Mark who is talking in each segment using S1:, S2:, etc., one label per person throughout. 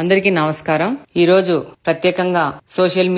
S1: అందరికీ నమస్కారం. ఈ రోజు ప్రత్యేకంగా సోషల్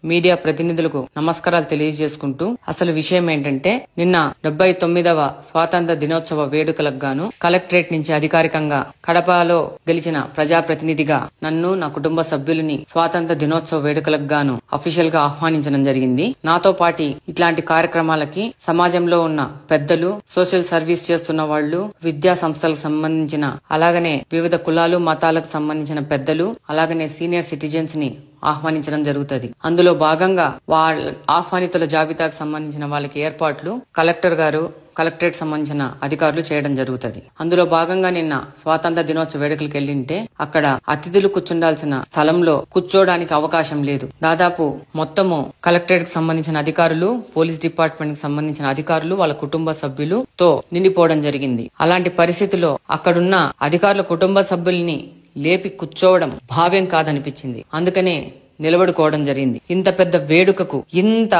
S1: మీడియా ప్రతినిధులకు నమస్కారాలు తెలియజేసుకుంటూ అసలు విషయం ఏంటంటే నిన్న 79వ స్వాతంత్ర దినోత్సవ వేడుకలకు గాను కలెక్టరేట్ నుంచి అధికారికంగా కడపలో గెలిచిన ప్రజాప్రతినిధిగా నన్ను నా కుటుంబ సభ్యులని స్వాతంత్ర దినోత్సవ వేడుకలకు గాను అఫీషియల్ గా ఆహ్వానించడం జరిగింది. నాతో పాటు ఇట్లాంటి కార్యక్రమాలకి సమాజంలో ఉన్న పెద్దలు, సోషల్ సర్వీస్ చేస్తున్న వాళ్ళు, విద్యా సంస్థలకు సంబంధించిన, అలాగనే వివిధ కులాలు మతాలకు సంబంధించిన పెద్దలు, అలాగనే సీనియర్ సిటిజన్స్ ని ఆహ్వానించడం జరుగుతుంది. అందులో భాగంగా వాళ్ళ ఆహ్వానితుల జాబితాకు సంబంధించిన వాళ్ళకి ఏర్పాట్లు కలెక్టర్ గారు, కలెక్టరేట్ సంబంధించిన అధికారులు చేయడం జరుగుతుంది. అందులో భాగంగా నిన్న స్వాతంత్ర దినోత్సవ వేడుకలకు వెళ్లింటే అక్కడ అతిథులు కూర్చుండాల్సిన స్థలంలో కూర్చోడానికి అవకాశం లేదు. దాదాపు మొత్తము కలెక్టరేట్ కి సంబంధించిన అధికారులు, పోలీస్ డిపార్ట్మెంట్ కి సంబంధించిన అధికారులు, వాళ్ళ కుటుంబ సభ్యులతో నిండిపోవడం జరిగింది. అలాంటి పరిస్థితుల్లో అక్కడున్న అధికారుల కుటుంబ సభ్యుల్ని లేపి కూర్చోవడం భావ్యం కాదనిపించింది. అందుకనే నిలబడుకోవడం జరిగింది. ఇంత పెద్ద వేడుకకు ఇంత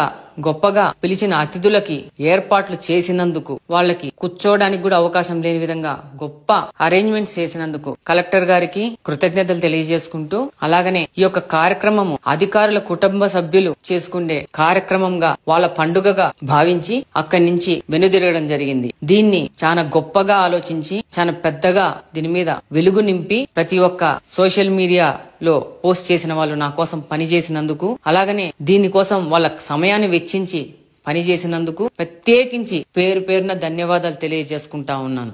S1: గొప్పగా పిలిచిన అతిథులకి ఏర్పాట్లు చేసినందుకు, వాళ్ళకి కూర్చోవడానికి కూడా అవకాశం లేని విధంగా గొప్ప అరేంజ్మెంట్స్ చేసినందుకు కలెక్టర్ గారికి కృతజ్ఞతలు తెలియజేసుకుంటూ, అలాగనే ఈ యొక్క కార్యక్రమము అధికారుల కుటుంబ సభ్యులు చేసుకునే కార్యక్రమంగా, వాళ్ళ పండుగగా భావించి అక్కడి నుంచి వెనుదిరగడం జరిగింది. దీన్ని చాలా గొప్పగా ఆలోచించి, చాలా పెద్దగా దీని మీద వెలుగు నింపి ప్రతి ఒక్క సోషల్ మీడియాలో పోస్ట్ చేసిన వాళ్ళు నా కోసం పనిచేసినందుకు, అలాగనే దీనికోసం వాళ్ళ సమయాన్ని వెచ్చించి పనిచేసినందుకు ప్రత్యేకించి పేరున ధన్యవాదాలు తెలియజేసుకుంటా ఉన్నాను.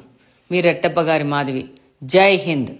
S1: మీ రెట్టప్ప గారి మాధవి. జై హింద్.